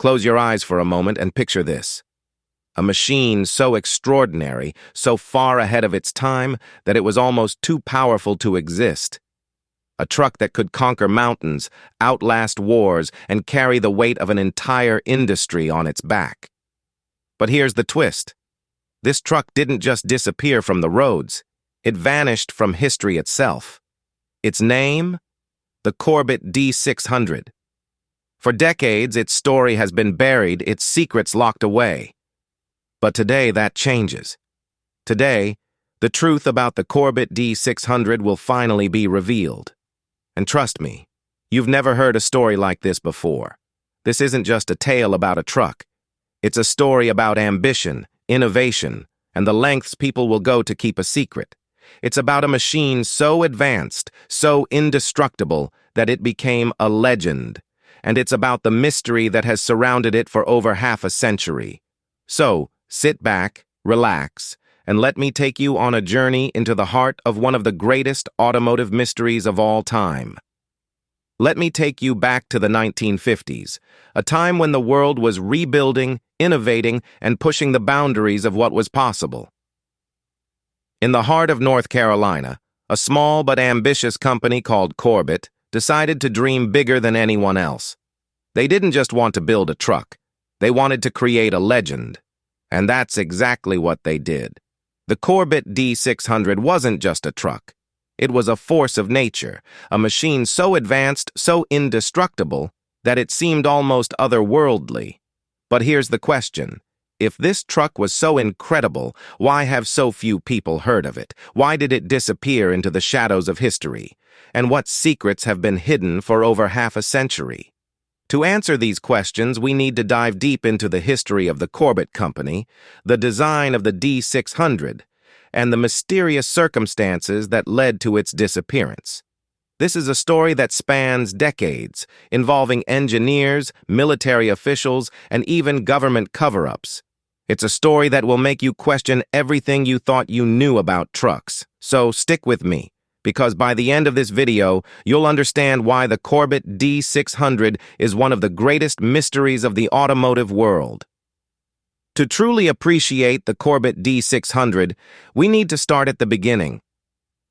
Close your eyes for a moment and picture this. A machine so extraordinary, so far ahead of its time, that it was almost too powerful to exist. A truck that could conquer mountains, outlast wars, and carry the weight of an entire industry on its back. But here's the twist. This truck didn't just disappear from the roads. It vanished from history itself. Its name? The Corbitt D600. For decades, its story has been buried, its secrets locked away. But today, that changes. Today, the truth about the Corbitt D600 will finally be revealed. And trust me, you've never heard a story like this before. This isn't just a tale about a truck. It's a story about ambition, innovation, and the lengths people will go to keep a secret. It's about a machine so advanced, so indestructible, that it became a legend. And it's about the mystery that has surrounded it for over half a century. So, sit back, relax, and let me take you on a journey into the heart of one of the greatest automotive mysteries of all time. Let me take you back to the 1950s, a time when the world was rebuilding, innovating, and pushing the boundaries of what was possible. In the heart of North Carolina, a small but ambitious company called Corbitt decided to dream bigger than anyone else. They didn't just want to build a truck. They wanted to create a legend. And that's exactly what they did. The Corbitt D600 wasn't just a truck. It was a force of nature, a machine so advanced, so indestructible, that it seemed almost otherworldly. But here's the question. If this truck was so incredible, why have so few people heard of it? Why did it disappear into the shadows of history? And what secrets have been hidden for over half a century? To answer these questions, we need to dive deep into the history of the Corbitt Company, the design of the D600, and the mysterious circumstances that led to its disappearance. This is a story that spans decades, involving engineers, military officials, and even government cover-ups. It's a story that will make you question everything you thought you knew about trucks. So stick with me, because by the end of this video, you'll understand why the Corbitt D600 is one of the greatest mysteries of the automotive world. To truly appreciate the Corbitt D600, we need to start at the beginning.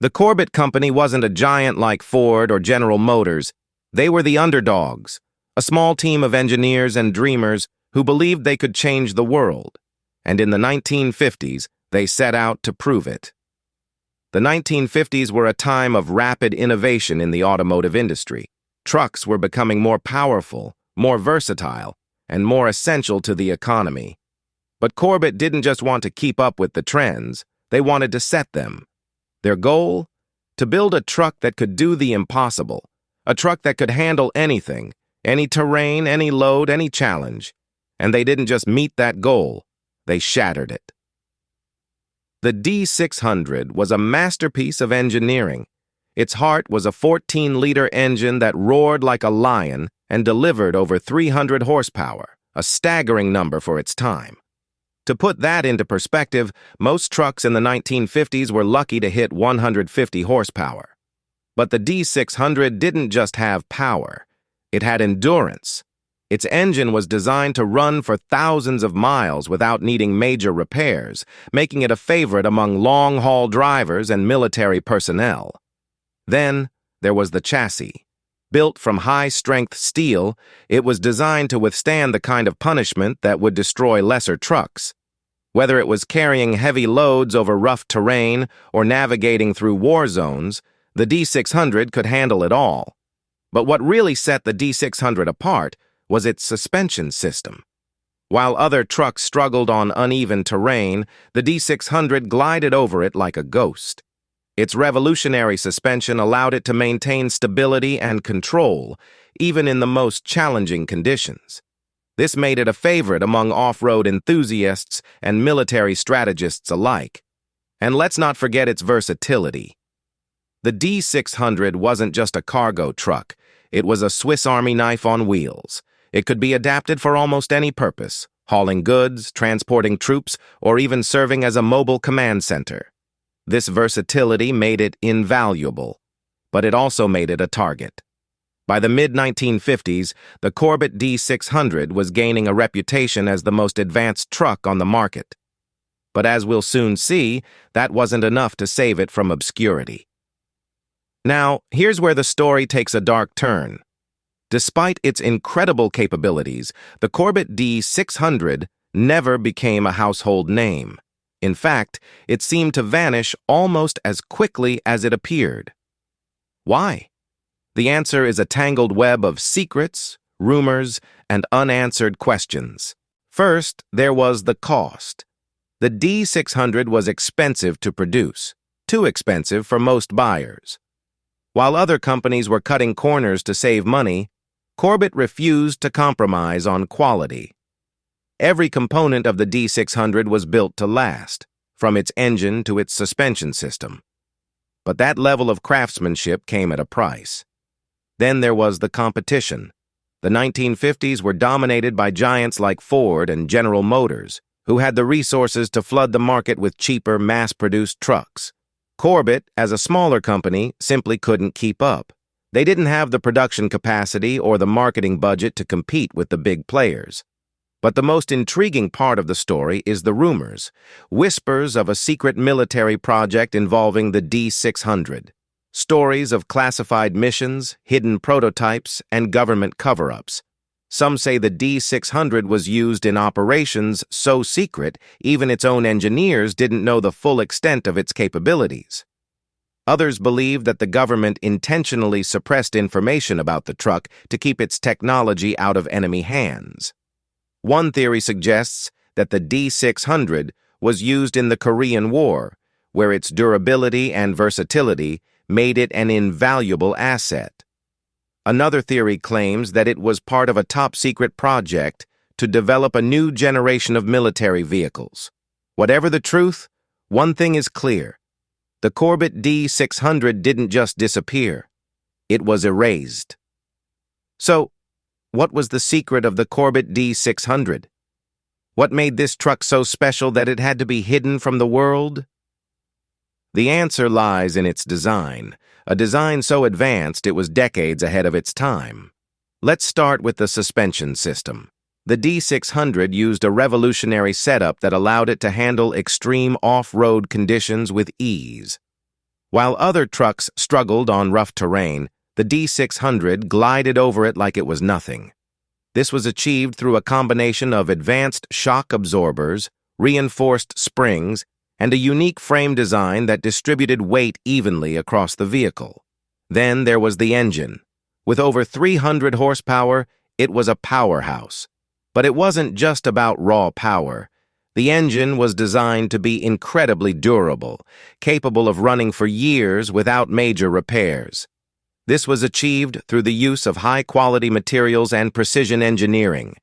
The Corbitt Company wasn't a giant like Ford or General Motors. They were the underdogs, a small team of engineers and dreamers who believed they could change the world. And in the 1950s, they set out to prove it. The 1950s were a time of rapid innovation in the automotive industry. Trucks were becoming more powerful, more versatile, and more essential to the economy. But Corbitt didn't just want to keep up with the trends, they wanted to set them. Their goal? To build a truck that could do the impossible, a truck that could handle anything, any terrain, any load, any challenge. And they didn't just meet that goal, they shattered it. The D600 was a masterpiece of engineering. Its heart was a 14-liter engine that roared like a lion and delivered over 300 horsepower, a staggering number for its time. To put that into perspective, most trucks in the 1950s were lucky to hit 150 horsepower. But the D600 didn't just have power, it had endurance. Its engine was designed to run for thousands of miles without needing major repairs, making it a favorite among long-haul drivers and military personnel. Then, there was the chassis. Built from high-strength steel, it was designed to withstand the kind of punishment that would destroy lesser trucks. Whether it was carrying heavy loads over rough terrain or navigating through war zones, the D600 could handle it all. But what really set the D600 apart was its suspension system. While other trucks struggled on uneven terrain, the D600 glided over it like a ghost. Its revolutionary suspension allowed it to maintain stability and control, even in the most challenging conditions. This made it a favorite among off-road enthusiasts and military strategists alike. And let's not forget its versatility. The D600 wasn't just a cargo truck, it was a Swiss Army knife on wheels. It could be adapted for almost any purpose, hauling goods, transporting troops, or even serving as a mobile command center. This versatility made it invaluable, but it also made it a target. By the mid-1950s, the Corbitt D600 was gaining a reputation as the most advanced truck on the market. But as we'll soon see, that wasn't enough to save it from obscurity. Now, here's where the story takes a dark turn. Despite its incredible capabilities, the Corbitt D600 never became a household name. In fact, it seemed to vanish almost as quickly as it appeared. Why? The answer is a tangled web of secrets, rumors, and unanswered questions. First, there was the cost. The D600 was expensive to produce, too expensive for most buyers. While other companies were cutting corners to save money, Corbitt refused to compromise on quality. Every component of the D600 was built to last, from its engine to its suspension system. But that level of craftsmanship came at a price. Then there was the competition. The 1950s were dominated by giants like Ford and General Motors, who had the resources to flood the market with cheaper, mass-produced trucks. Corbitt, as a smaller company, simply couldn't keep up. They didn't have the production capacity or the marketing budget to compete with the big players. But the most intriguing part of the story is the rumors, whispers of a secret military project involving the D600, stories of classified missions, hidden prototypes, and government cover-ups. Some say the D600 was used in operations so secret even its own engineers didn't know the full extent of its capabilities. Others believe that the government intentionally suppressed information about the truck to keep its technology out of enemy hands. One theory suggests that the D600 was used in the Korean War, where its durability and versatility made it an invaluable asset. Another theory claims that it was part of a top-secret project to develop a new generation of military vehicles. Whatever the truth, one thing is clear. The Corbitt D600 didn't just disappear. It was erased. So, what was the secret of the Corbitt D600? What made this truck so special that it had to be hidden from the world? The answer lies in its design, a design so advanced it was decades ahead of its time. Let's start with the suspension system. The D600 used a revolutionary setup that allowed it to handle extreme off-road conditions with ease. While other trucks struggled on rough terrain, the D600 glided over it like it was nothing. This was achieved through a combination of advanced shock absorbers, reinforced springs, and a unique frame design that distributed weight evenly across the vehicle. Then there was the engine. With over 300 horsepower, it was a powerhouse. But it wasn't just about raw power. The engine was designed to be incredibly durable, capable of running for years without major repairs. This was achieved through the use of high-quality materials and precision engineering.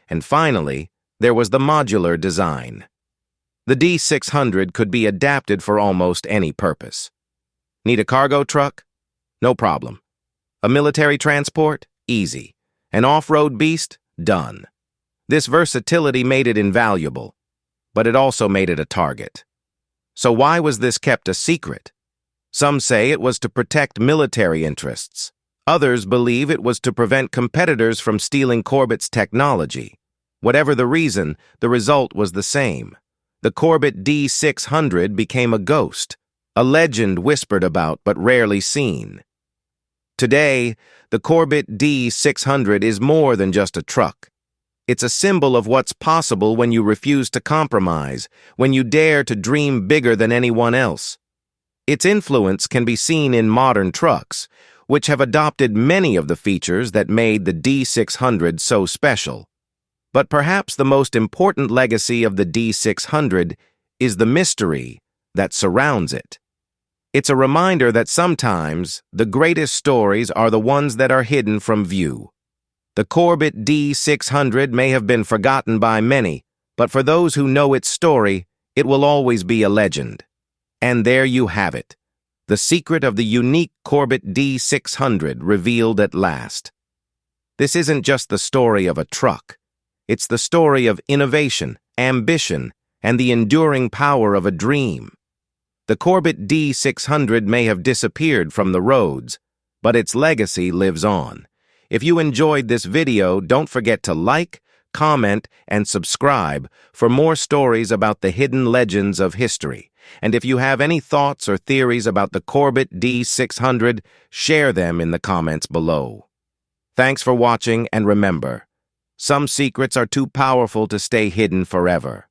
And finally, there was the modular design. The D600 could be adapted for almost any purpose. Need a cargo truck? No problem. A military transport? Easy. An off-road beast? Done. This versatility made it invaluable, but it also made it a target. So why was this kept a secret? Some say it was to protect military interests. Others believe it was to prevent competitors from stealing Corbitt's technology. Whatever the reason, the result was the same. The Corbitt D600 became a ghost, a legend whispered about but rarely seen. Today, the Corbitt D600 is more than just a truck. It's a symbol of what's possible when you refuse to compromise, when you dare to dream bigger than anyone else. Its influence can be seen in modern trucks, which have adopted many of the features that made the D600 so special. But perhaps the most important legacy of the D600 is the mystery that surrounds it. It's a reminder that sometimes the greatest stories are the ones that are hidden from view. The Corbitt D600 may have been forgotten by many, but for those who know its story, it will always be a legend. And there you have it, the secret of the unique Corbitt D600 revealed at last. This isn't just the story of a truck. It's the story of innovation, ambition, and the enduring power of a dream. The Corbitt D600 may have disappeared from the roads, but its legacy lives on. If you enjoyed this video, don't forget to like, comment, and subscribe for more stories about the hidden legends of history. And if you have any thoughts or theories about the Corbitt D600, share them in the comments below. Thanks for watching, and remember, some secrets are too powerful to stay hidden forever.